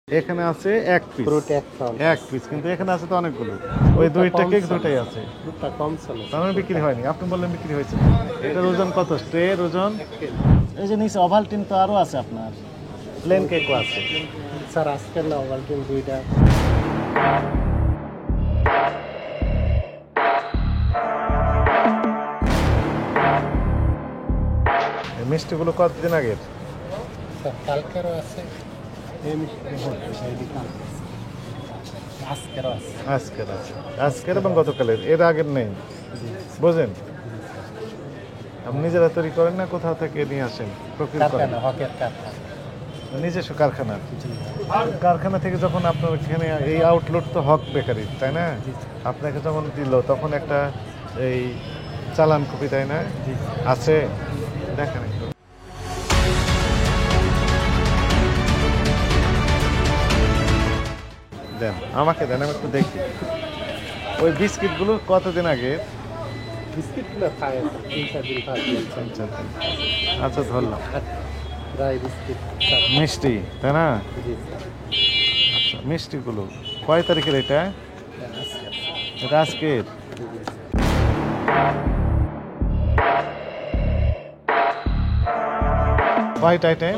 এখানে আছে এক পিস, ফ্রুট এক পাউন্ড এক পিস, কিন্তু এখানে আছে তো অনেকগুলো। ওই দুইটা কেক দুটাই আছে, ফ্রুটটা কম চলে। তার মানে বিক্রি হয়নি। আপনি বললেন বিক্রি হয়েছে। এটার ওজন কত? স্ট্রের ওজন? এই যে নিচে ওভালটিন তো আরও আছে, আপনার প্লেন কেকও আছে। স্যার আজকের না ওভালটিন দুইটা। এই মিষ্টিগুলো কতদিন আগের? স্যার কালকেরও আছে, এই মিষ্টি আজকেরও আছে। আজকের আছে, আজকের এবং গতকালের, এর আগের নেই। বোঝেন, আপনি নিজেরা তৈরি করেন না, কোথাও থেকে নিয়ে আসেন? প্রকৃত করেন? কারখানা, হকের কারখানা। নিজস্ব কারখানা। কারখানা থেকে যখন আপনার এখানে এই আউটলেট তো হক বেকারি, তাই না? আপনাকে যখন দিল তখন একটা এই চালান কপি, তাই না? আছে, দেখেন একটু। দেন, আমাকে দেন, আমি একটু দেখি। ওই বিস্কিটগুলো কতদিন আগে? বিস্কিটগুলো খায় 3-4 দিন আচ্ছা, ধরলাম। Dry biscuit. মিষ্টি, তাই না? জি স্যার। আচ্ছা, মিষ্টিগুলো কয় তারিখের এটা? এটা আজকের। কয়টা আইটেম?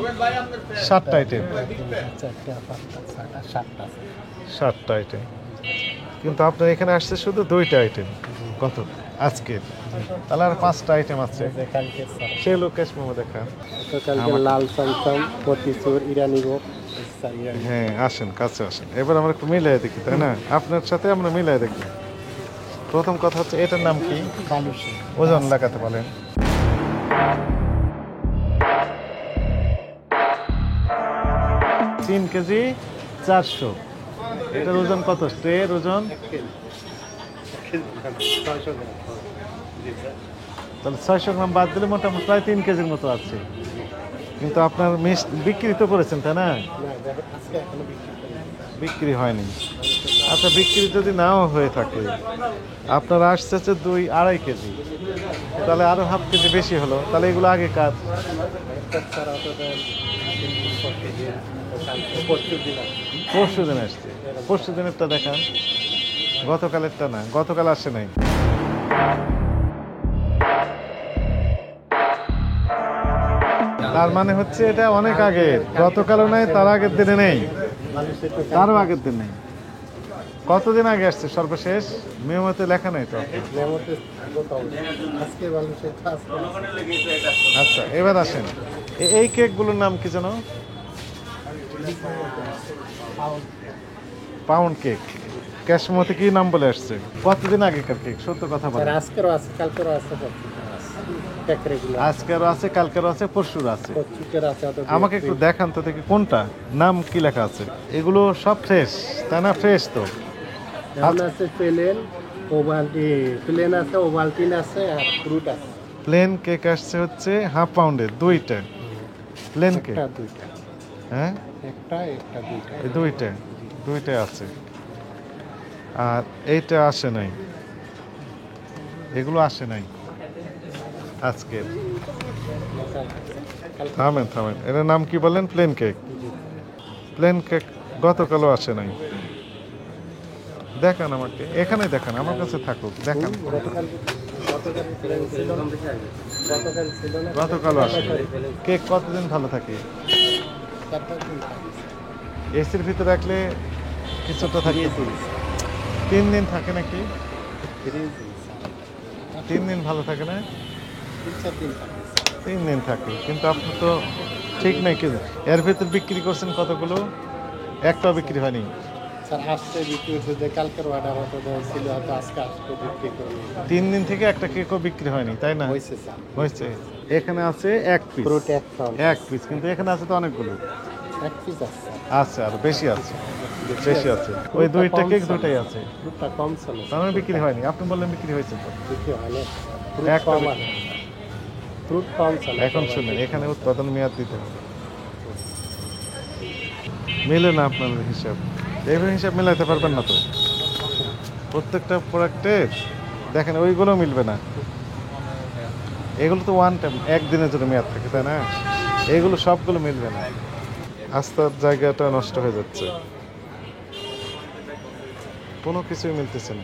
7টা আইটেম। 7টা আইটেম, কিন্তু আপনার এখানে আসছে শুধু 2টা আইটেম। কত? আজকের। তাহলে আর 5টা আইটেম আছে। কালকে স্যার সেগুলো ক্যাশ মেমো দেখান। কালকে লাল চমচম, মতিচুর, ইরানি ভোগ। স্যার ইরানি। হ্যাঁ, আসেন, কাছে আসেন। এবার আমরা একটু মিলাই দেখি, তাই না? আপনার সাথে আমরা মিলাই দেখি। প্রথম কথা হচ্ছে, এটার নাম কি? বালুশি। ওজন লাগাতে বলেন। 3 কেজি 400। এটার ওজন কত? স্ট্রের ওজন? 600 গ্রাম। তাহলে 600 গ্রাম বাদ দিলে মোটামুটি প্রায় 3 কেজির মতো আছে। কিন্তু আপনার বিক্রি তো করেছেন, তাই না? না, আজকে এখনো বিক্রি করিনি। বিক্রি হয়নি। আচ্ছা, বিক্রি যদি নাও হয়ে থাকে, আপনার আসছে হচ্ছে 2-2.5 কেজি, তাহলে আরো হাফ কেজি বেশি হলো। তাহলে এগুলো আগে কাজ। স্যার অত পরশু দিন পরশু দিন আসছে। পরশু দিনেরটা দেখান, গতকালেরটা না, গতকাল আসে নাই। তার মানে হচ্ছে এটা অনেক আগের। গতকালও নাই, তার আগের দিনে নেই, তারও আগের দিন নেই। কতদিন আগে আসছে সর্বশেষ? মেমোতে লেখা নেই তো। আচ্ছা, এবার আসেন। এই কেকগুলোর নাম কি যেন? Pound cake. ক্যাশমোতে কি নাম বলে আসছে? কতদিন আগেকার কেক? সত্য কথা বলেন। আজকেরও আছে, কালকেরও আছে, আজকেরও আছে, কালকেরও আছে, পরশুর আছে। আছে। আমাকে একটু দেখান তো দেখি কোনটা নাম কি লেখা আছে। এগুলো সব ফ্রেশ, তাই না? ফ্রেশ তো। আছে প্লেন, প্লেন আছে, ওভালটিন আছে, আর ফ্রুট আছে। প্লেন কেক আসছে হচ্ছে হাফ পাউন্ডের 2টা প্লেন কেক। দুইটা। হ্যাঁ, একটা দুইটা। এই দুইটাই আছে। আর এইটা আসে নাই, এগুলো আসে নাই আজকের। থামেন, এটার নাম কি বলেন? Plane cake. প্লেন কেক গতকালও আসে নাই। দেখান আমাকে, এখানে দেখান, আমার কাছে থাকুক, দেখান। গতকালও আসে। কেক কতদিন ভালো থাকে? এসির ভিতরে রাখলে কিছুটা থাকে। 3 দিন থাকে নাকি? 3 দিন ভালো থাকে না? 3 দিন থাকে, কিন্তু আপনি তো ঠিক নাই। এর ভিতর বিক্রি করছেন কতগুলো? একটাও বিক্রি হয়নি। স্যার আসছে বিক্রি হচ্ছে, যে কালকের অর্ডার হতো ছিল, হয়তো আজকে আসতে বিক্রি করি। 3 দিন থেকে একটা কেকও বিক্রি হয়নি, তাই না? হয়েছে স্যার, হয়েছে। এখানে আছে এক পিস, ফ্রুট এক পাউন্ড। এক পিস, কিন্তু এখানে আছে তো অনেকগুলো। এক পিস আছে স্যার। আছে, আর বেশি আছে, বেশি আছে। ওই দুইটা কেক দুটাই আছে, ফ্রুটটা কম চলে। তার মানে বিক্রি হয়নি। আপনি বললেন বিক্রি হয়েছে তো। বিক্রি হয়নি, একটা কম আছে। ফ্রুট কম চলে। এখন শুনেন, এখানে উৎপাদন মেয়াদ দিতে হবে। মিলে না আপনাদের হিসাব, এইভাবে হিসাব মিলাইতে পারবেন না তো। প্রত্যেকটা প্রোডাক্টের দেখেন, ওইগুলো মিলবে না। এগুলো তো ওয়ান টাইম, একদিনের জন্য মেয়াদ থাকে, তাই না? এগুলো সবগুলো মিলবে না। আস্থার জায়গাটা নষ্ট হয়ে যাচ্ছে, কোনো কিছুই মিলতেছে না।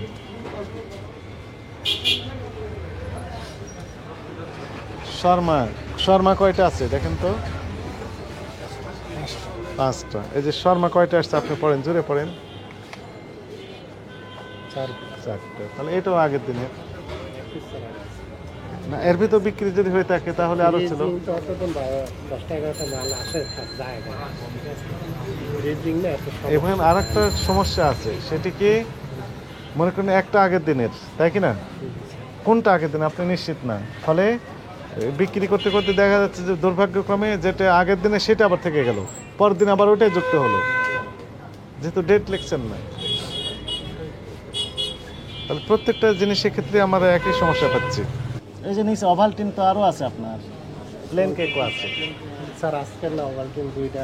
শর্মা শর্মা কয়টা আছে দেখেন তো? 5টা। এই যে শর্মা কয়টা আসছে আপনি পড়েন, জোরে পড়েন। 4টা। তাহলে এটাও আগের দিনের না, এর ভিতর বিক্রি যদি হয়ে থাকে তাহলে আরো ছিল। 10-11টা মাল আসে যায় না। রিজিং না এত সব। এবং আর একটা সমস্যা আছে, সেটি কি মনে করেন একটা আগের দিনের, তাই কি না? কোনটা আগের দিন আপনি নিশ্চিত না, ফলে বিক্রি করতে করতে দেখা যাচ্ছে যে দুর্ভাগ্যক্রমে যেটা আগের দিনে সেটা আবার থেকে গেল, পরের দিন আবার ওটাই যুক্ত হলো, যেহেতু ডেট লিখছেন না। তাহলে প্রত্যেকটা জিনিসের ক্ষেত্রে আমরা একই সমস্যা পাচ্ছি। এই যে নিচে ওভালটিন তো আরও আছে, আপনার প্লেন কেকও আছে। স্যার আজকের না ওভালটিন 2টা।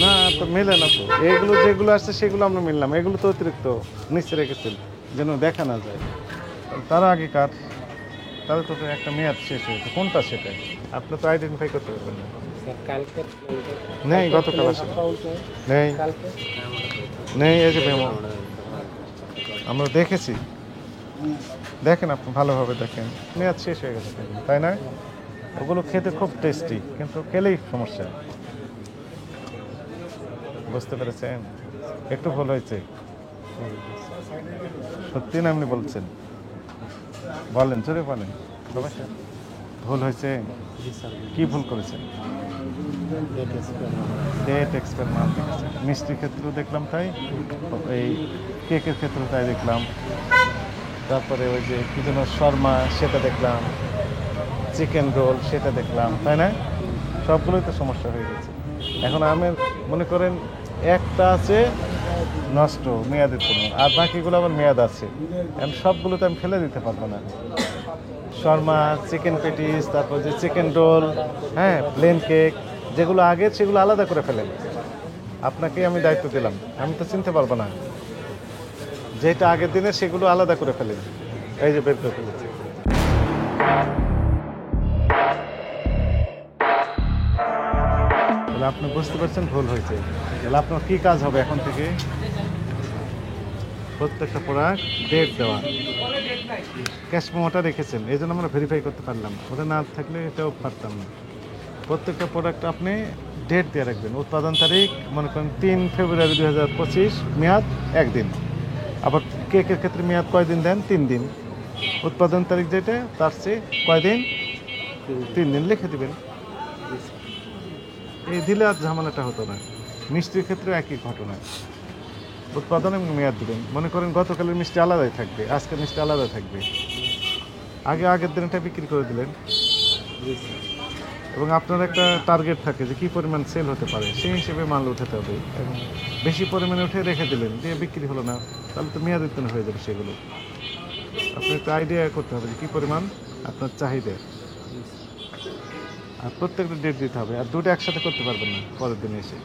না তো মেলে না তো, এগুলো যেগুলো আসছে সেগুলো আমরা মিললাম, এগুলো তো অতিরিক্ত নিচে রেখেছেন যেন দেখা না যায়। তার আগে কার, তাহলে তো একটা মেয়াদ শেষ হয়েছে, কোনটা সেটা আপনি তো আইডেন্টিফাই করতে পারবেন না। স্যার কালকে নেই, গতকাল আসে নেই, কালকে নেই। এই যে মেমো আমরা দেখেছি, দেখেন আপনি ভালোভাবে দেখেন, মেয়াদ শেষ হয়ে গেছে, তাই না? ওগুলো খেতে খুব টেস্টি, কিন্তু খেলেই সমস্যা। বুঝতে পেরেছেন? একটু ভুল হয়েছে, সত্যি না আপনি বলছেন? বলেন, জোরে বলেন। বাবা, ভুল হয়েছে? জি স্যার। কি ভুল করেছেন? ডেট এক্সপায়ার মাল দেখেছেন। মিষ্টির ক্ষেত্রেও দেখলাম তাই, এই কেকের ক্ষেত্রেও তাই দেখলাম, তারপরে ওই যে কি যেন শর্মা সেটা দেখলাম, চিকেন রোল সেটা দেখলাম, তাই না? সবগুলোই তো সমস্যা হয়ে গেছে। এখন আমি মনে করেন একটা আছে নষ্ট মেয়াদের জন্য, আর বাকিগুলো আবার মেয়াদ আছে, এখন সবগুলো তো আমি ফেলে দিতে পারবো না। শর্মা, চিকেন পেটিস, তারপর যে চিকেন রোল, হ্যাঁ, প্লেন কেক, যেগুলো আগে সেগুলো আলাদা করে ফেলেন। আপনাকে আমি দায়িত্ব দিলাম, আমি তো চিনতে পারবো না। যেটা আগের দিনে সেগুলো আলাদা করে ফেলেন। এই যে বের করে ফেলেছি। তাহলে আপনি বুঝতে পারছেন ভুল হয়েছে। তাহলে আপনার কি কাজ হবে এখন থেকে? প্রত্যেকটা প্রোডাক্ট ডেট দেওয়া। ক্যাশ মেমোটা রেখেছেন, এই জন্য আমরা ভেরিফাই করতে পারলাম, ওটা না থাকলে এটাও পারতাম না। প্রত্যেকটা প্রোডাক্ট আপনি ডেট দিয়ে রাখবেন। উৎপাদন তারিখ মনে করেন 3 ফেব্রুয়ারি 2025, মেয়াদ 1 দিন। আবার কেকের ক্ষেত্রে মেয়াদ কয়দিন দেন? 3 দিন। উৎপাদন তারিখ যেটা তার চেয়ে কয়দিন? 3 দিন লিখে দিবেন। এই দিলে আর ঝামেলাটা হতো না। মিষ্টির ক্ষেত্রে একই ঘটনা, উৎপাদন এবং মেয়াদ দিবেন। মনে করেন গতকালের মিষ্টি আলাদাই থাকবে, আজকের মিষ্টি আলাদা থাকবে, আগের দিনটা বিক্রি করে দিলেন। এবং আপনার একটা টার্গেট থাকে যে কী পরিমাণ সেল হতে পারে, সেই হিসেবে মাল উঠাতে হবে। এবং বেশি পরিমাণে উঠে রেখে দিলেন, দিয়ে বিক্রি হলো না, তাহলে তো মেয়াদ উত্তীর্ণ হয়ে যাবে সেগুলো। আপনার একটা আইডিয়া করতে হবে যে কী পরিমাণ আপনার চাহিদা, আর প্রত্যেকটা ডেট দিতে হবে। আর দুটো একসাথে করতে পারবেন না, পরের দিনে এসে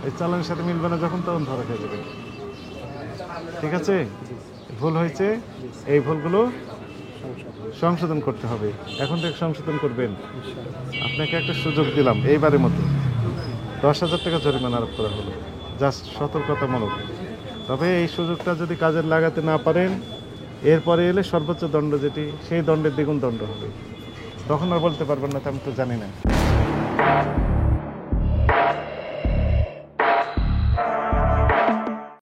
এই চালানের সাথে মিলবে না, যখন তখন ধরা খেয়ে যাবে। ঠিক আছে? ভুল হয়েছে, এই ভুলগুলো সংশোধন করতে হবে। এখন থেকে সংশোধন করবেন। আপনাকে একটা সুযোগ দিলাম, এইবারের মতো 10,000 টাকা জরিমানা আরোপ করা হলো, জাস্ট সতর্কতামূলক। তবে এই সুযোগটা যদি কাজে লাগাতে না পারেন, এরপরে এলে সর্বোচ্চ দণ্ড যেটি, সেই দণ্ডের দ্বিগুণ দণ্ড হবে। তখন আর বলতে পারবেন না আমি তো জানি না।